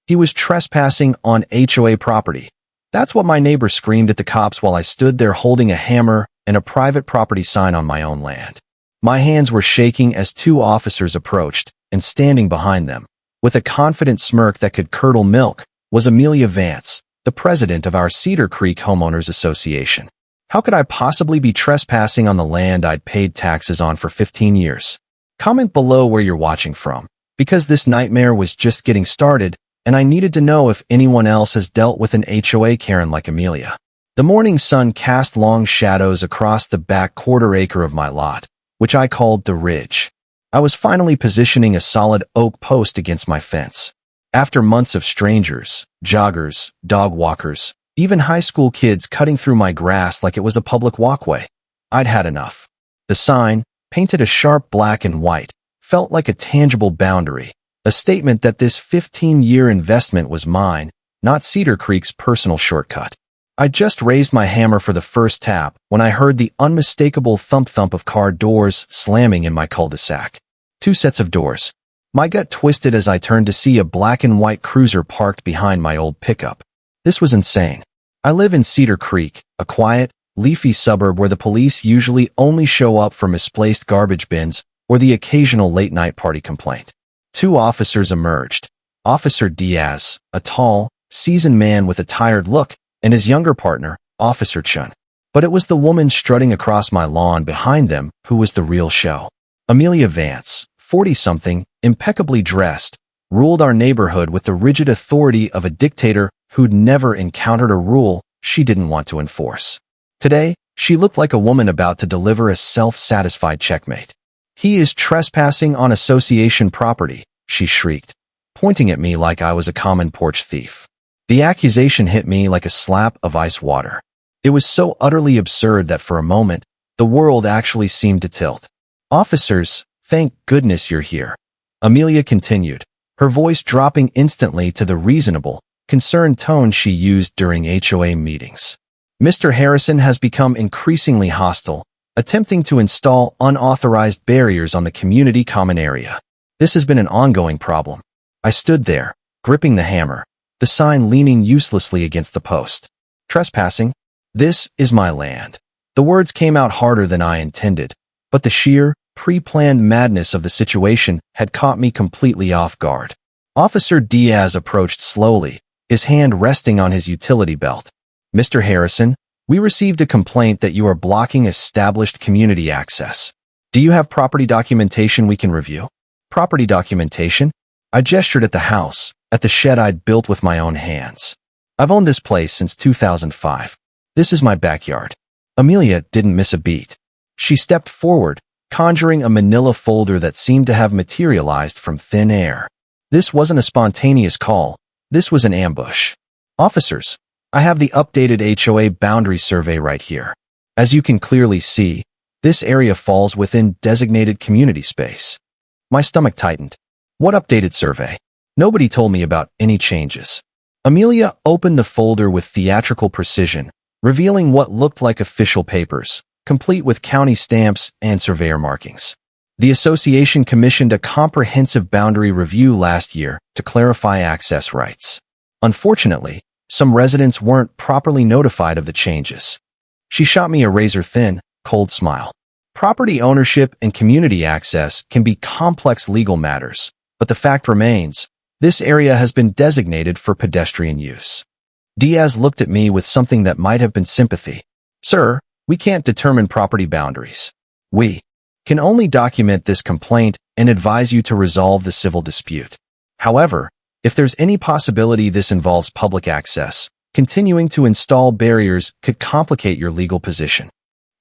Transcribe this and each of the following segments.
He was trespassing on HOA property. That's what my neighbor screamed at the cops while I stood there holding a hammer and a private property sign on my own land. My hands were shaking as two officers approached, and standing behind them, with a confident smirk that could curdle milk, was Amelia Vance, the president of our Cedar Creek Homeowners Association. How could I possibly be trespassing on the land I'd paid taxes on for 15 years? Comment below where you're watching from, because this nightmare was just getting started, and I needed to know if anyone else has dealt with an HOA Karen like Amelia. The morning sun cast long shadows across the back quarter-acre of my lot, which I called the Ridge. I was finally positioning a solid oak post against my fence. After months of strangers, joggers, dog walkers, even high school kids cutting through my grass like it was a public walkway, I'd had enough. The sign, painted a sharp black and white, felt like a tangible boundary, a statement that this 15-year investment was mine, not Cedar Creek's personal shortcut. I just raised my hammer for the first tap when I heard the unmistakable thump-thump of car doors slamming in my cul-de-sac. 2 sets of doors. My gut twisted as I turned to see a black and white cruiser parked behind my old pickup. This was insane. I live in Cedar Creek, a quiet, leafy suburb where the police usually only show up for misplaced garbage bins or the occasional late-night party complaint. 2 officers emerged. Officer Diaz, a tall, seasoned man with a tired look, and his younger partner, Officer Chun. But it was the woman strutting across my lawn behind them who was the real show. Amelia Vance, 40-something, impeccably dressed, ruled our neighborhood with the rigid authority of a dictator who'd never encountered a rule she didn't want to enforce. Today, she looked like a woman about to deliver a self-satisfied checkmate. "He is trespassing on association property," she shrieked, pointing at me like I was a common porch thief. The accusation hit me like a slap of ice water. It was so utterly absurd that for a moment, the world actually seemed to tilt. "Officers, thank goodness you're here," Amelia continued, her voice dropping instantly to the reasonable, concerned tone she used during HOA meetings. "Mr. Harrison has become increasingly hostile, attempting to install unauthorized barriers on the community common area. This has been an ongoing problem." I stood there, gripping the hammer, the sign leaning uselessly against the post. "Trespassing? This is my land." The words came out harder than I intended, but the sheer, pre-planned madness of the situation had caught me completely off guard. Officer Diaz approached slowly, his hand resting on his utility belt. "Mr. Harrison, we received a complaint that you are blocking established community access. Do you have property documentation we can review?" "Property documentation?" I gestured at the house, at the shed I'd built with my own hands. "I've owned this place since 2005. This is my backyard." Amelia didn't miss a beat. She stepped forward, conjuring a manila folder that seemed to have materialized from thin air. This wasn't a spontaneous call. This was an ambush. "Officers, I have the updated HOA boundary survey right here. As you can clearly see, this area falls within designated community space." My stomach tightened. What updated survey? Nobody told me about any changes. Amelia opened the folder with theatrical precision, revealing what looked like official papers, complete with county stamps and surveyor markings. The association commissioned a comprehensive boundary review last year to clarify access rights. Unfortunately, some residents weren't properly notified of the changes. She shot me a razor-thin, cold smile. Property ownership and community access can be complex legal matters, but the fact remains, this area has been designated for pedestrian use. Diaz looked at me with something that might have been sympathy. "Sir, we can't determine property boundaries. We can only document this complaint and advise you to resolve the civil dispute. However, if there's any possibility this involves public access, continuing to install barriers could complicate your legal position."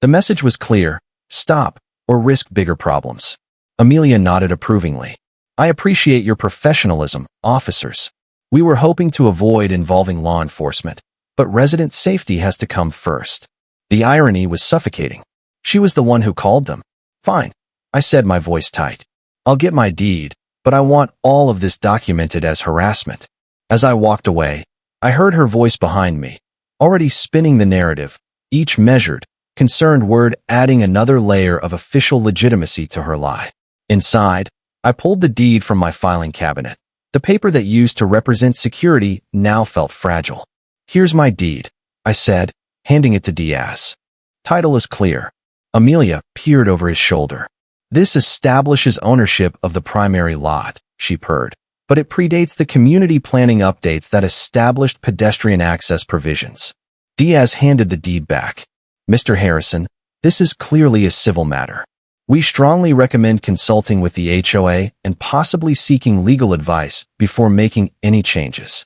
The message was clear: stop, or risk bigger problems. Amelia nodded approvingly. "I appreciate your professionalism, officers. We were hoping to avoid involving law enforcement, but resident safety has to come first." The irony was suffocating. She was the one who called them. "Fine," I said, my voice tight. "I'll get my deed, but I want all of this documented as harassment." As I walked away, I heard her voice behind me, already spinning the narrative, each measured, concerned word adding another layer of official legitimacy to her lie. Inside, I pulled the deed from my filing cabinet. The paper that used to represent security now felt fragile. "Here's my deed," I said, handing it to Diaz. "Title is clear." Amelia peered over his shoulder. "This establishes ownership of the primary lot," she purred, "but it predates the community planning updates that established pedestrian access provisions." Diaz handed the deed back. "Mr. Harrison, this is clearly a civil matter. We strongly recommend consulting with the HOA and possibly seeking legal advice before making any changes."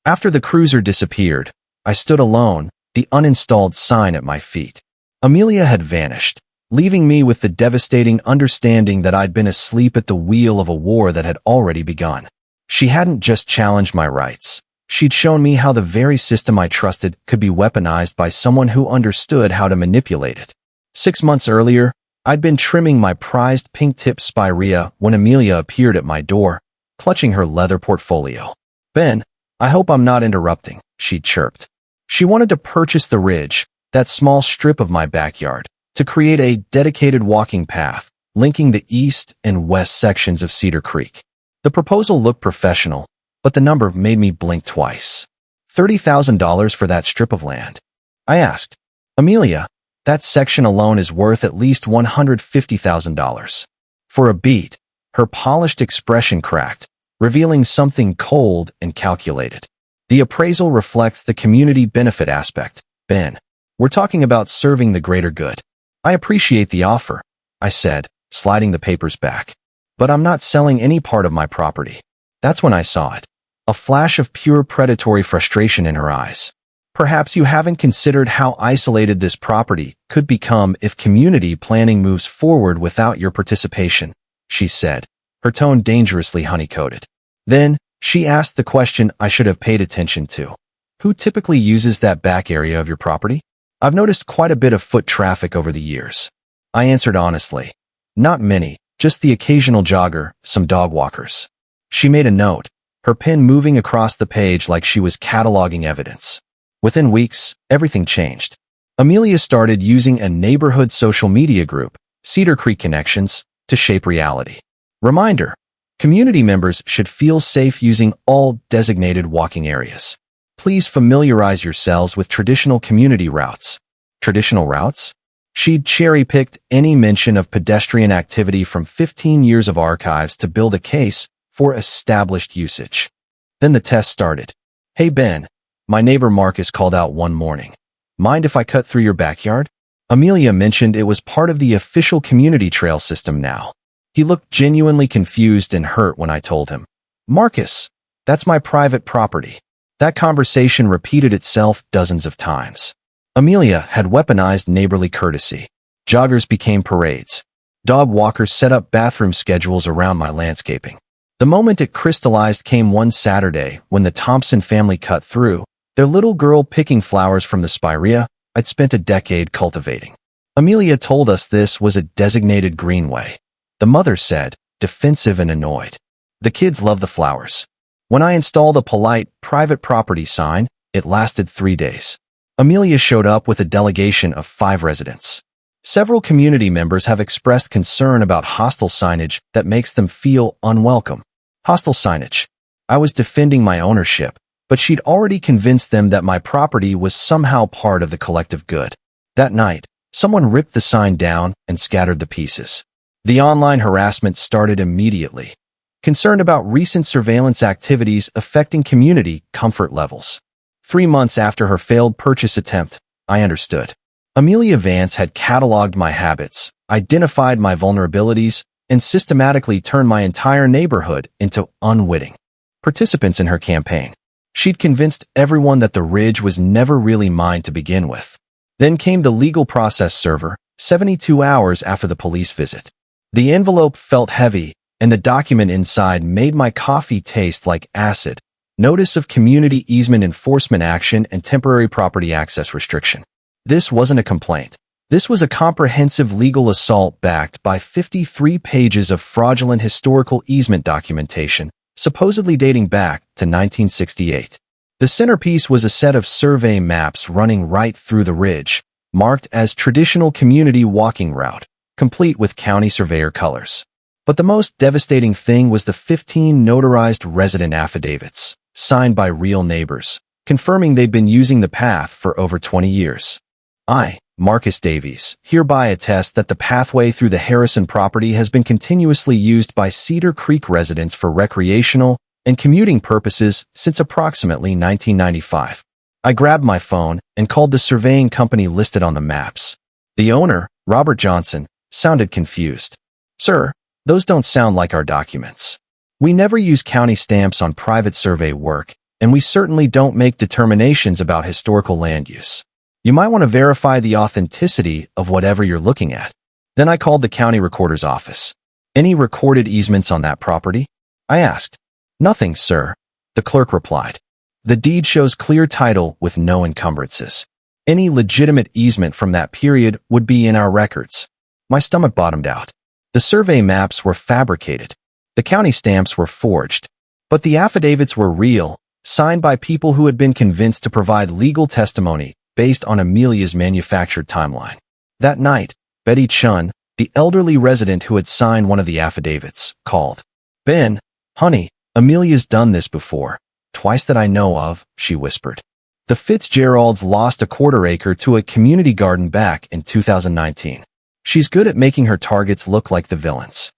After the cruiser disappeared, I stood alone, the uninstalled sign at my feet. Amelia had vanished, leaving me with the devastating understanding that I'd been asleep at the wheel of a war that had already begun. She hadn't just challenged my rights. She'd shown me how the very system I trusted could be weaponized by someone who understood how to manipulate it. 6 months earlier, I'd been trimming my prized pink-tip spirea when Amelia appeared at my door, clutching her leather portfolio. "Ben, I hope I'm not interrupting," she chirped. She wanted to purchase the ridge, that small strip of my backyard, to create a dedicated walking path linking the east and west sections of Cedar Creek. The proposal looked professional, but the number made me blink twice. $30,000 for that strip of land. I asked, "Amelia, that section alone is worth at least $150,000. For a beat, her polished expression cracked, revealing something cold and calculated. "The appraisal reflects the community benefit aspect, Ben. We're talking about serving the greater good." "I appreciate the offer," I said, sliding the papers back. "But I'm not selling any part of my property." That's when I saw it. A flash of pure predatory frustration in her eyes. "Perhaps you haven't considered how isolated this property could become if community planning moves forward without your participation," she said, her tone dangerously honey-coated. Then, she asked the question I should have paid attention to. "Who typically uses that back area of your property?" "I've noticed quite a bit of foot traffic over the years," I answered honestly. "Not many, just the occasional jogger, some dog walkers." She made a note, her pen moving across the page like she was cataloging evidence. Within weeks, everything changed. Amelia started using a neighborhood social media group, Cedar Creek Connections, to shape reality. Reminder: community members should feel safe using all designated walking areas. Please familiarize yourselves with traditional community routes. Traditional routes? She'd cherry-picked any mention of pedestrian activity from 15 years of archives to build a case for established usage. Then the test started. "Hey Ben, my neighbor Marcus called out one morning. Mind if I cut through your backyard?" Amelia mentioned it was part of the official community trail system now. He looked genuinely confused and hurt when I told him. "Marcus, that's my private property." That conversation repeated itself dozens of times. Amelia had weaponized neighborly courtesy. Joggers became parades. Dog walkers set up bathroom schedules around my landscaping. The moment it crystallized came one Saturday when the Thompson family cut through, their little girl picking flowers from the spirea I'd spent a decade cultivating. Amelia told us this was a designated greenway. The mother said, defensive and annoyed. "The kids love the flowers." When I installed a polite, private property sign, it lasted 3 days. Amelia showed up with a delegation of 5 residents. Several community members have expressed concern about hostile signage that makes them feel unwelcome. Hostile signage. I was defending my ownership, but she'd already convinced them that my property was somehow part of the collective good. That night, someone ripped the sign down and scattered the pieces. The online harassment started immediately. Concerned about recent surveillance activities affecting community comfort levels. 3 months after her failed purchase attempt, I understood. Amelia Vance had cataloged my habits, identified my vulnerabilities, and systematically turned my entire neighborhood into unwitting participants in her campaign. She'd convinced everyone that the ridge was never really mine to begin with. Then came the legal process server, 72 hours after the police visit. The envelope felt heavy, and the document inside made my coffee taste like acid. Notice of community easement enforcement action and temporary property access restriction. This wasn't a complaint. This was a comprehensive legal assault backed by 53 pages of fraudulent historical easement documentation, supposedly dating back to 1968. The centerpiece was a set of survey maps running right through the ridge, marked as traditional community walking route, complete with county surveyor colors. But the most devastating thing was the 15 notarized resident affidavits, signed by real neighbors, confirming they'd been using the path for over 20 years. I, Marcus Davies, hereby attest that the pathway through the Harrison property has been continuously used by Cedar Creek residents for recreational and commuting purposes since approximately 1995. I grabbed my phone and called the surveying company listed on the maps. The owner, Robert Johnson, sounded confused. "Sir, those don't sound like our documents. We never use county stamps on private survey work, and we certainly don't make determinations about historical land use. You might want to verify the authenticity of whatever you're looking at." Then I called the county recorder's office. "Any recorded easements on that property?" I asked. "Nothing, sir," the clerk replied. "The deed shows clear title with no encumbrances. Any legitimate easement from that period would be in our records." My stomach bottomed out. The survey maps were fabricated. The county stamps were forged. But the affidavits were real, signed by people who had been convinced to provide legal testimony based on Amelia's manufactured timeline. That night, Betty Chun, the elderly resident who had signed one of the affidavits, called. "Ben, honey, Amelia's done this before. Twice that I know of," she whispered. "The Fitzgeralds lost a quarter-acre to a community garden back in 2019. She's good at making her targets look like the villains."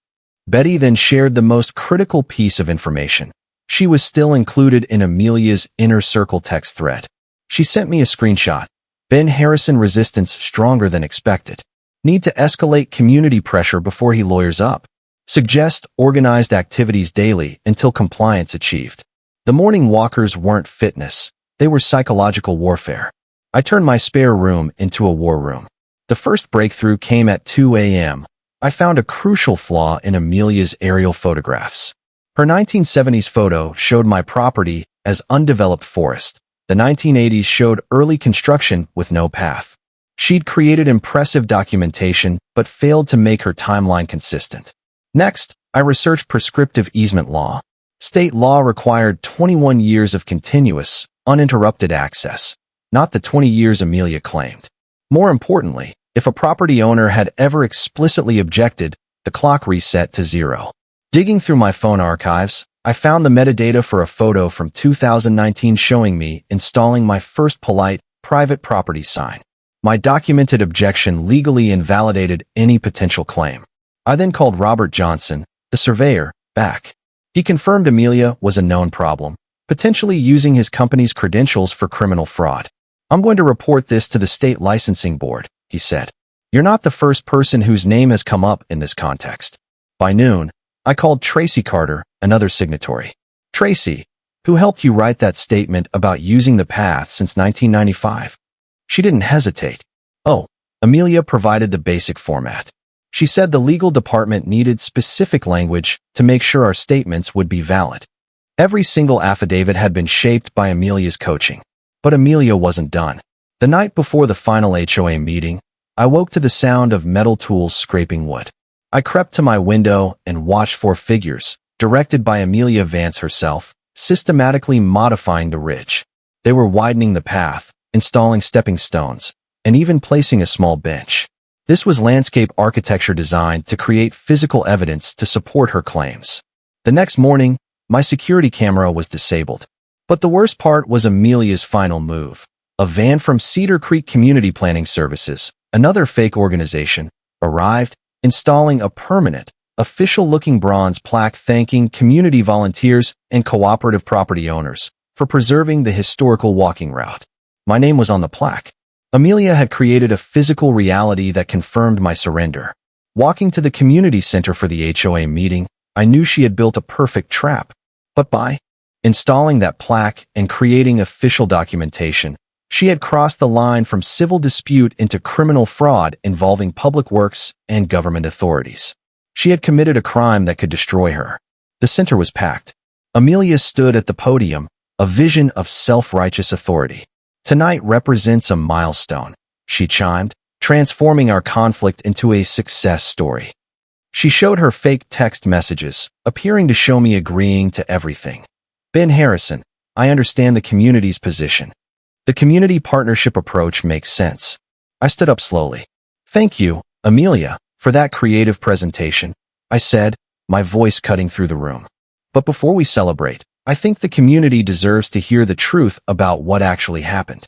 Betty then shared the most critical piece of information. She was still included in Amelia's inner circle text thread. She sent me a screenshot. "Ben Harrison resistance stronger than expected. Need to escalate community pressure before he lawyers up. Suggest organized activities daily until compliance achieved." The morning walkers weren't fitness. They were psychological warfare. I turned my spare room into a war room. The first breakthrough came at 2 a.m. I found a crucial flaw in Amelia's aerial photographs. Her 1970s photo showed my property as undeveloped forest. The 1980s showed early construction with no path. She'd created impressive documentation but failed to make her timeline consistent. Next, I researched prescriptive easement law. State law required 21 years of continuous, uninterrupted access, not the 20 years Amelia claimed. More importantly, if a property owner had ever explicitly objected, the clock reset to 0. Digging through my phone archives, I found the metadata for a photo from 2019 showing me installing my first polite, private property sign. My documented objection legally invalidated any potential claim. I then called Robert Johnson, the surveyor, back. He confirmed Amelia was a known problem, potentially using his company's credentials for criminal fraud. "I'm going to report this to the state licensing board," he said. "You're not the first person whose name has come up in this context." By noon, I called Tracy Carter, another signatory. "Tracy, who helped you write that statement about using the path since 1995? She didn't hesitate. "Oh, Amelia provided the basic format. She said the legal department needed specific language to make sure our statements would be valid." Every single affidavit had been shaped by Amelia's coaching. But Amelia wasn't done. The night before the final HOA meeting, I woke to the sound of metal tools scraping wood. I crept to my window and watched 4 figures, directed by Amelia Vance herself, systematically modifying the ridge. They were widening the path, installing stepping stones, and even placing a small bench. This was landscape architecture designed to create physical evidence to support her claims. The next morning, my security camera was disabled. But the worst part was Amelia's final move. A van from Cedar Creek Community Planning Services, another fake organization, arrived, installing a permanent, official-looking bronze plaque thanking community volunteers and cooperative property owners for preserving the historical walking route. My name was on the plaque. Amelia had created a physical reality that confirmed my surrender. Walking to the community center for the HOA meeting, I knew she had built a perfect trap. But by installing that plaque and creating official documentation, she had crossed the line from civil dispute into criminal fraud involving public works and government authorities. She had committed a crime that could destroy her. The center was packed. Amelia stood at the podium, a vision of self-righteous authority. "Tonight represents a milestone," she chimed, transforming our conflict into a success story. She showed her fake text messages, appearing to show me agreeing to everything. "Ben Harrison, I understand the community's position. The community partnership approach makes sense." I stood up slowly. "Thank you, Amelia, for that creative presentation," I said, my voice cutting through the room. But before we celebrate, I think the community deserves to hear the truth about what actually happened.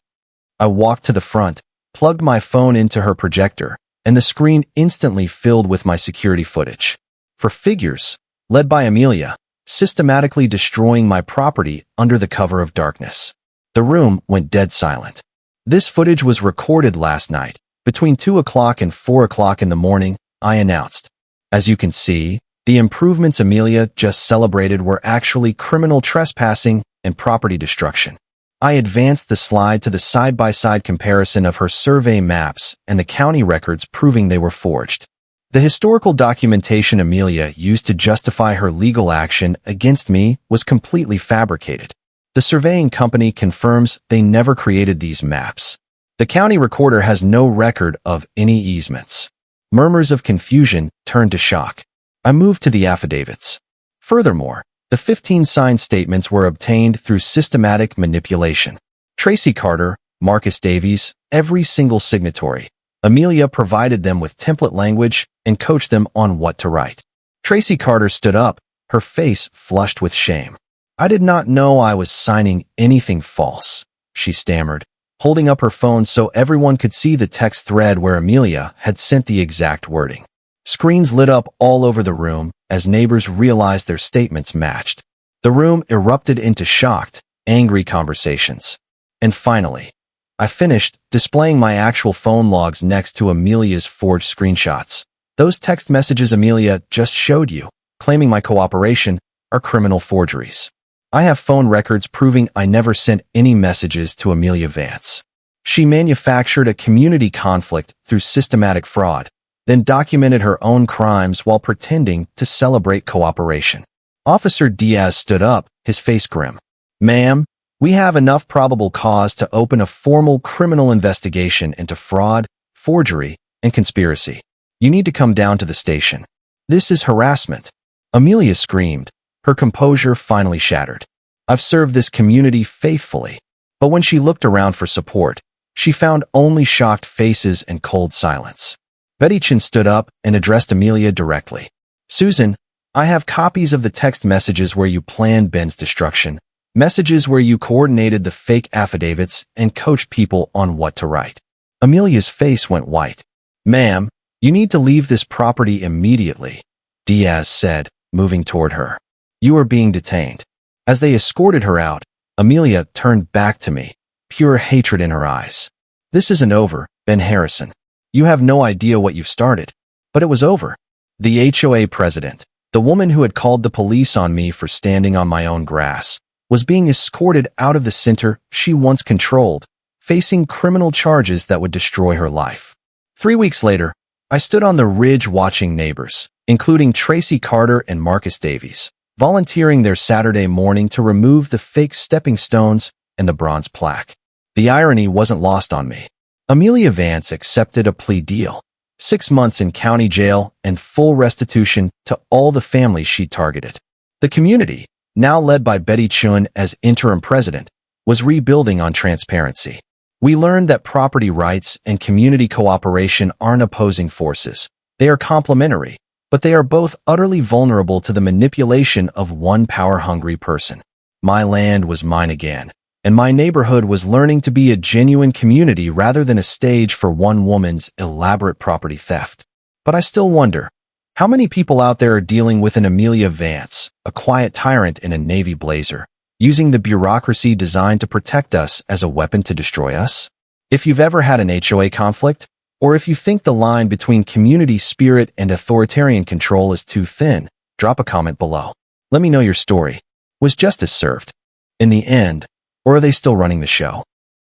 I walked to the front, plugged my phone into her projector, and the screen instantly filled with my security footage. For figures, led by Amelia, systematically destroying my property under the cover of darkness. The room went dead silent. This footage was recorded last night. Between 2 o'clock and 4 o'clock in the morning, I announced. As you can see, the improvements Amelia just celebrated were actually criminal trespassing and property destruction. I advanced the slide to the side-by-side comparison of her survey maps and the county records proving they were forged. The historical documentation Amelia used to justify her legal action against me was completely fabricated. The surveying company confirms they never created these maps. The county recorder has no record of any easements. Murmurs of confusion turned to shock. I moved to the affidavits. Furthermore, the 15 signed statements were obtained through systematic manipulation. Tracy Carter, Marcus Davies, every single signatory. Amelia provided them with template language and coached them on what to write. Tracy Carter stood up, her face flushed with shame. "I did not know I was signing anything false," she stammered, holding up her phone so everyone could see the text thread where Amelia had sent the exact wording. Screens lit up all over the room as neighbors realized their statements matched. The room erupted into shocked, angry conversations. And finally, I finished displaying my actual phone logs next to Amelia's forged screenshots. Those text messages Amelia just showed you, claiming my cooperation, are criminal forgeries. I have phone records proving I never sent any messages to Amelia Vance. She manufactured a community conflict through systematic fraud, then documented her own crimes while pretending to celebrate cooperation. Officer Diaz stood up, his face grim. "Ma'am, we have enough probable cause to open a formal criminal investigation into fraud, forgery, and conspiracy. You need to come down to the station. This is harassment." Amelia screamed, her composure finally shattered. "I've served this community faithfully." But when she looked around for support, she found only shocked faces and cold silence. Betty Chin stood up and addressed Amelia directly. "Susan, I have copies of the text messages where you planned Ben's destruction, messages where you coordinated the fake affidavits and coached people on what to write." Amelia's face went white. "Ma'am, you need to leave this property immediately," Diaz said, moving toward her. "You are being detained." As they escorted her out, Amelia turned back to me, pure hatred in her eyes. "This isn't over, Ben Harrison. You have no idea what you've started." But it was over. The HOA president, the woman who had called the police on me for standing on my own grass, was being escorted out of the center she once controlled, facing criminal charges that would destroy her life. 3 weeks later, I stood on the ridge watching neighbors, including Tracy Carter and Marcus Davies, volunteering their Saturday morning to remove the fake stepping stones and the bronze plaque. The irony wasn't lost on me. Amelia Vance accepted a plea deal, 6 months in county jail and full restitution to all the families she targeted. The community, now led by Betty Chun as interim president, was rebuilding on transparency. We learned that property rights and community cooperation aren't opposing forces. They are complementary, but they are both utterly vulnerable to the manipulation of one power-hungry person. My land was mine again, and my neighborhood was learning to be a genuine community rather than a stage for one woman's elaborate property theft. But I still wonder, how many people out there are dealing with an Amelia Vance, a quiet tyrant in a navy blazer, using the bureaucracy designed to protect us as a weapon to destroy us? If you've ever had an HOA conflict, or if you think the line between community spirit and authoritarian control is too thin, drop a comment below. Let me know your story. Was justice served in the end, or are they still running the show?